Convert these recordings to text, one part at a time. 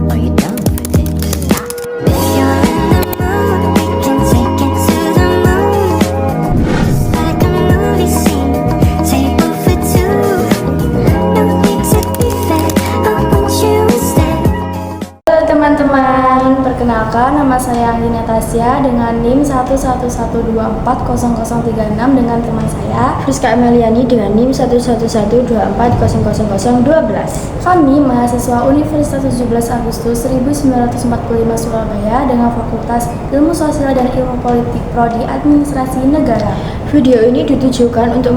Are you down for this? If you're in the mood, we can take it to the moon. Just like a movie scene, table for two. No need to be fed, I want you instead. Halo teman-teman, perkenalkan nama saya Anggina Tasya dengan NIM 111240036 dengan teman saya Rizka Ameliani dengan NIM 11124000012. Kami mahasiswa Universitas 17 Agustus 1945 Surabaya dengan Fakultas Ilmu Sosial dan Ilmu Politik Prodi Administrasi Negara. Video ini ditujukan untuk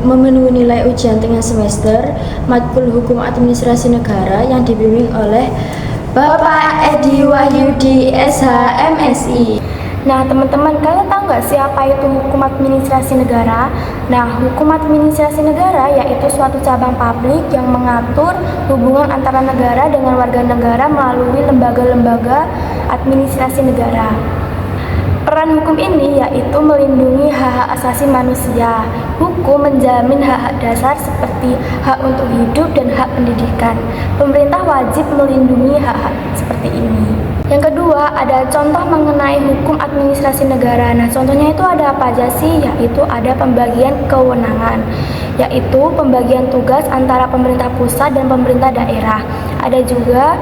memenuhi nilai ujian tengah semester Matkul Hukum Administrasi Negara yang dibimbing oleh Bapak Edi Wahyudi SH.MSI. Nah teman-teman, kalian tahu nggak sih apa itu hukum administrasi negara? Nah, hukum administrasi negara yaitu suatu cabang publik yang mengatur hubungan antara negara dengan warga negara melalui lembaga-lembaga administrasi negara. Peran hukum ini yaitu melindungi hak-hak asasi manusia. Hukum menjamin hak-hak dasar seperti hak untuk hidup dan hak pendidikan. Pemerintah wajib melindungi hak-hak seperti ini. Yang kedua, ada contoh mengenai hukum administrasi negara. Nah, contohnya itu ada apa aja sih? Yaitu ada pembagian kewenangan, yaitu pembagian tugas antara pemerintah pusat dan pemerintah daerah. Ada juga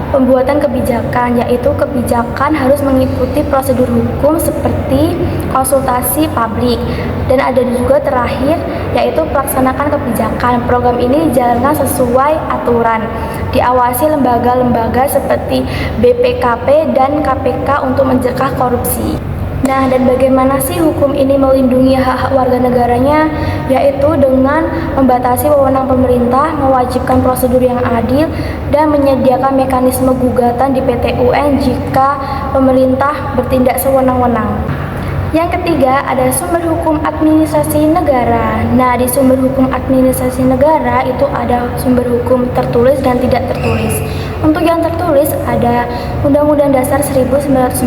pembuatan kebijakan, yaitu kebijakan harus mengikuti prosedur hukum seperti konsultasi publik. Dan ada juga terakhir, yaitu pelaksanakan kebijakan. Program ini dijalankan sesuai aturan, diawasi lembaga-lembaga seperti BPKP dan KPK untuk mencegah korupsi. Nah, dan bagaimana sih hukum ini melindungi hak-hak warga negaranya? Yaitu dengan membatasi wewenang pemerintah, mewajibkan prosedur yang adil, dan menyediakan mekanisme gugatan di PT UN jika pemerintah bertindak sewenang-wenang. Yang ketiga, ada sumber hukum administrasi negara. Nah, di sumber hukum administrasi negara itu ada sumber hukum tertulis dan tidak tertulis. Untuk yang tertulis ada Undang-Undang Dasar 1945,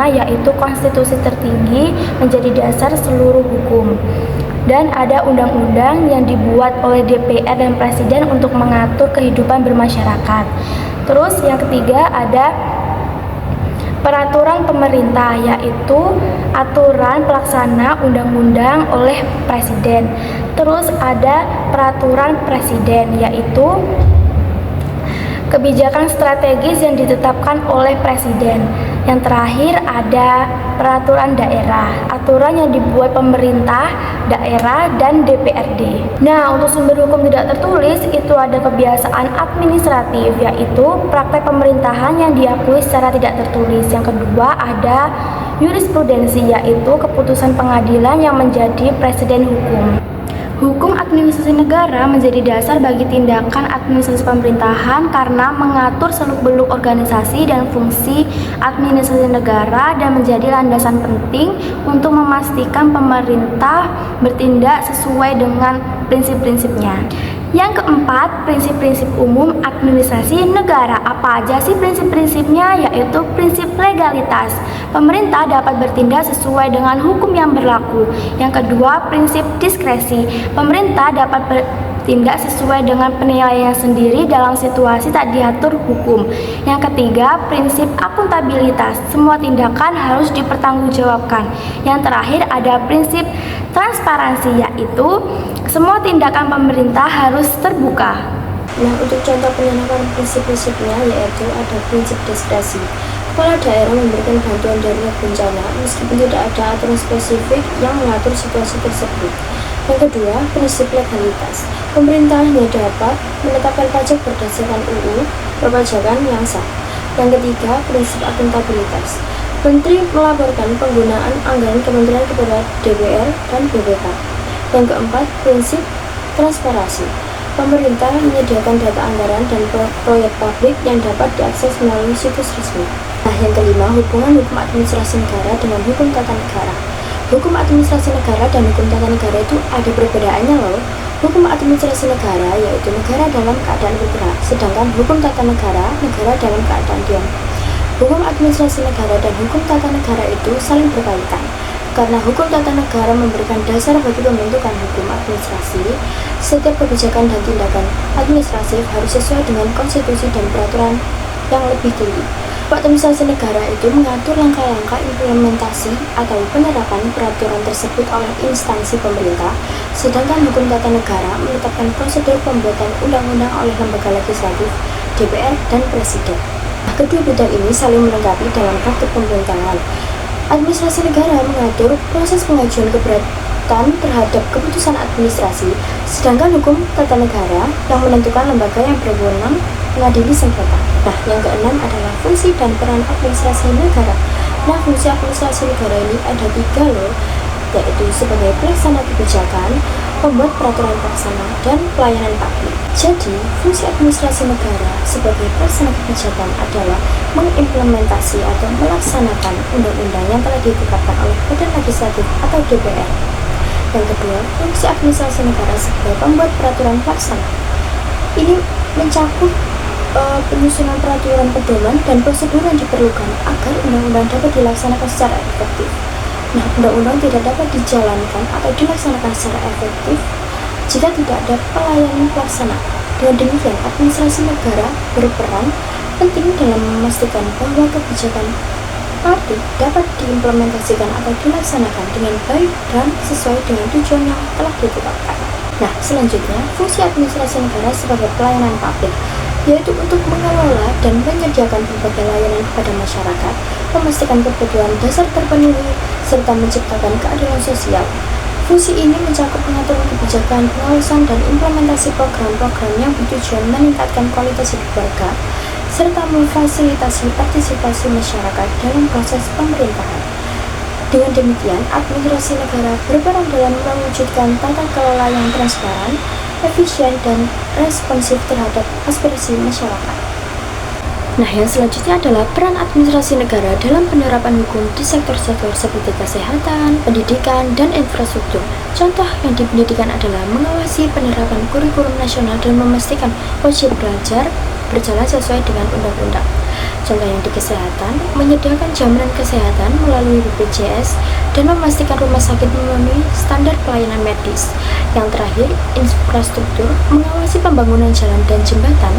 yaitu konstitusi tertinggi menjadi dasar seluruh hukum. Dan ada undang-undang yang dibuat oleh DPR dan Presiden untuk mengatur kehidupan bermasyarakat. Terus yang ketiga ada peraturan pemerintah, yaitu aturan pelaksana undang-undang oleh Presiden. Terus ada peraturan Presiden, yaitu kebijakan strategis yang ditetapkan oleh Presiden. Yang terakhir ada peraturan daerah, aturan yang dibuat pemerintah, daerah, dan DPRD. Nah, untuk sumber hukum tidak tertulis itu ada kebiasaan administratif, yaitu praktek pemerintahan yang diakui secara tidak tertulis. Yang kedua ada jurisprudensi, yaitu keputusan pengadilan yang menjadi presiden hukum. Hukum administrasi negara menjadi dasar bagi tindakan administrasi pemerintahan karena mengatur seluk-beluk organisasi dan fungsi administrasi negara dan menjadi landasan penting untuk memastikan pemerintah bertindak sesuai dengan prinsip-prinsipnya. Yang keempat, prinsip-prinsip umum administrasi negara. Apa aja sih prinsip-prinsipnya? Yaitu prinsip legalitas. Pemerintah dapat bertindak sesuai dengan hukum yang berlaku. Yang kedua, prinsip diskresi. Pemerintah dapat bertindak sesuai dengan penilaian sendiri dalam situasi tak diatur hukum. Yang ketiga, prinsip akuntabilitas. Semua tindakan harus dipertanggungjawabkan. Yang terakhir ada prinsip transparansi, yaitu semua tindakan pemerintah harus terbuka. Nah, untuk contoh penyanakan prinsip-prinsipnya yaitu ada prinsip diskresi. Kepala daerah memberikan bantuan darurat bencana meskipun tidak ada aturan spesifik yang mengatur situasi tersebut. Yang kedua, prinsip legalitas. Pemerintah hanya dapat menetapkan pajak berdasarkan UU perpajakan yang sah. Yang ketiga, prinsip akuntabilitas. Menteri melaporkan penggunaan anggaran kementerian kepada DPR dan BPK. Yang keempat, prinsip transparansi. Pemerintah menyediakan data anggaran dan proyek publik yang dapat diakses melalui situs resmi. Nah, yang kelima, hubungan hukum administrasi negara dengan hukum tata negara. Hukum administrasi negara dan hukum tata negara itu ada perbedaannya loh. Hukum administrasi negara yaitu negara dalam keadaan bergerak, sedangkan hukum tata negara, negara dalam keadaan diam. Hukum administrasi negara dan hukum tata negara itu saling berkaitan. Karena hukum tata negara memberikan dasar bagi pembentukan hukum administrasi, setiap kebijakan dan tindakan administratif harus sesuai dengan konstitusi dan peraturan yang lebih tinggi. Administrasi negara itu mengatur langkah-langkah implementasi atau penerapan peraturan tersebut oleh instansi pemerintah, sedangkan hukum tata negara menetapkan prosedur pembuatan undang-undang oleh lembaga legislatif, DPR, dan Presiden. Kedua bidang ini saling melengkapi dalam praktik pemerintahan. Administrasi negara mengatur proses pengajuan keberatan terhadap keputusan administrasi, sedangkan hukum tata negara yang menentukan lembaga yang berwenang mengadili sengketa. Nah, yang keenam adalah fungsi dan peran administrasi negara. Nah, fungsi administrasi negara ini ada 3 loh, yaitu sebagai pelaksana kebijakan, pembuat peraturan pelaksana, dan pelayanan publik. Jadi, fungsi administrasi negara sebagai pelaksana kebijakan adalah mengimplementasi atau melaksanakan undang-undang yang telah ditetapkan oleh Badan Legislatif atau DPR. Yang kedua, fungsi administrasi negara sebagai pembuat peraturan pelaksana. Ini mencakup penyusunan peraturan pedoman dan prosedur yang diperlukan agar undang-undang dapat dilaksanakan secara efektif. Nah, undang-undang tidak dapat dijalankan atau dilaksanakan secara efektif jika tidak ada pelayanan pelaksana. Dengan demikian, administrasi negara berperan penting dalam memastikan bahwa kebijakan publik dapat diimplementasikan atau dilaksanakan dengan baik dan sesuai dengan tujuan yang telah ditetapkan. Nah, selanjutnya, fungsi administrasi negara sebagai pelayanan publik, yaitu untuk mengelola dan menyediakan berbagai layanan kepada masyarakat, memastikan kebutuhan dasar terpenuhi, serta menciptakan keadilan sosial. Fungsi ini mencakup pengaturan kebijakan, pengawasan, dan implementasi program-program yang bertujuan meningkatkan kualitas hidup warga, serta memfasilitasi partisipasi masyarakat dalam proses pemerintahan. Dengan demikian, administrasi negara berperan dalam mewujudkan tata kelola yang transparan, efisien, dan responsif terhadap aspirasi masyarakat. Nah, yang selanjutnya adalah peran administrasi negara dalam penerapan hukum di sektor-sektor seperti kesehatan, pendidikan, dan infrastruktur. Contoh yang di pendidikan adalah mengawasi penerapan kurikulum nasional dan memastikan wajib belajar berjalan sesuai dengan undang-undang. Contoh yang di kesehatan, menyediakan jaminan kesehatan melalui BPJS dan memastikan rumah sakit memenuhi standar pelayanan medis. Yang terakhir, infrastruktur, mengawasi pembangunan jalan dan jembatan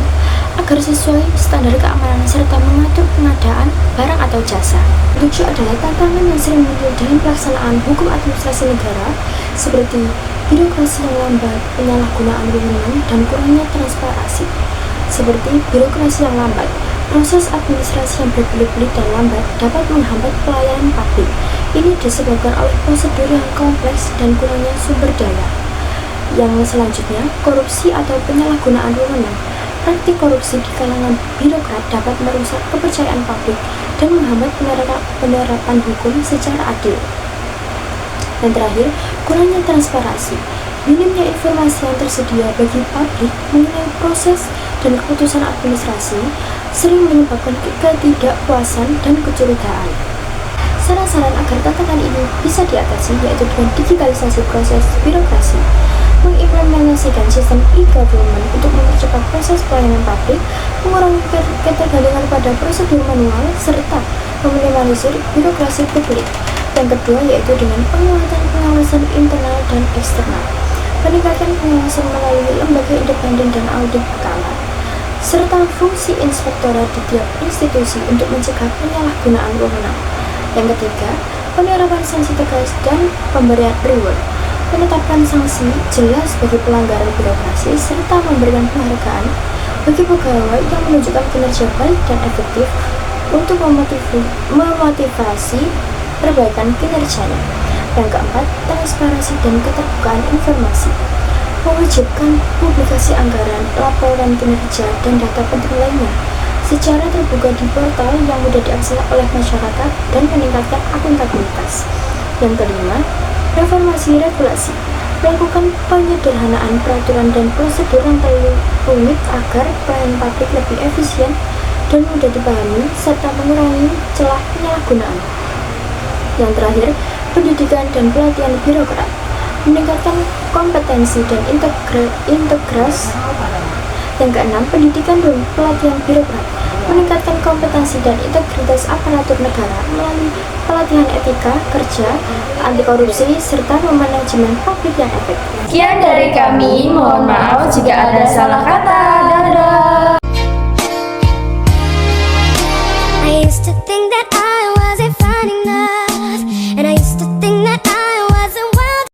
agar sesuai standar keamanan serta mengatur pengadaan barang atau jasa. Tujuh adalah tantangan yang sering muncul dalam pelaksanaan hukum administrasi negara seperti birokrasi yang lambat, penyalahgunaan wewenang, dan kurangnya transparansi. Seperti birokrasi yang lambat, proses administrasi yang berbelit-belit dan lambat dapat menghambat pelayanan publik. Ini disebabkan oleh prosedur yang kompleks dan kurangnya sumber daya. Yang selanjutnya, korupsi atau penyalahgunaan wewenang. Praktik korupsi di kalangan birokrat dapat merusak kepercayaan publik dan menghambat penerapan hukum secara adil. Dan terakhir, kurangnya transparansi. Minimnya informasi yang tersedia bagi publik mengenai proses dan keputusan administrasi sering menyebabkan ketidakpuasan dan kecurigaan. Saran-saran agar tantangan ini bisa diatasi yaitu dengan digitalisasi proses birokrasi, mengimplementasikan sistem e-government untuk mempercepat proses pelayanan publik, mengurangi ketergantungan pada prosedur manual, serta meminimalisir birokrasi publik. Yang kedua yaitu dengan penguatan pengawasan internal dan eksternal, meningkatkan pengawasan melalui lembaga independen dan audit berkala, serta fungsi inspektorat di tiap institusi untuk mencegah penyalahgunaan wewenang. Yang ketiga, penerapan sanksi tegas dan pemberian reward, menetapkan sanksi jelas bagi pelanggaran birokrasi serta memberikan penghargaan bagi pegawai yang menunjukkan kinerja baik dan efektif untuk memotivasi perbaikan kinerjanya. Yang keempat, transparansi dan keterbukaan informasi, mewajibkan publikasi anggaran, laporan kinerja, dan data penting lainnya secara terbuka di portal yang mudah diakses oleh masyarakat dan meningkatkan akuntabilitas. Yang kelima, reformasi regulasi, melakukan penyederhanaan peraturan dan prosedur yang terlalu rumit agar pelayanan publik lebih efisien dan mudah dipahami serta mengurangi celah penyalahgunaan. Yang terakhir, pendidikan dan pelatihan birokrat, meningkatkan kompetensi dan integritas. Yang keenam, pendidikan dan pelatihan birokrat, meningkatkan kompetensi dan integritas aparatur negara melalui pelatihan etika kerja, anti korupsi, serta manajemen publik yang efektif. Sekian dari kami, mohon maaf jika ada salah kata. Dadah. everything that I want.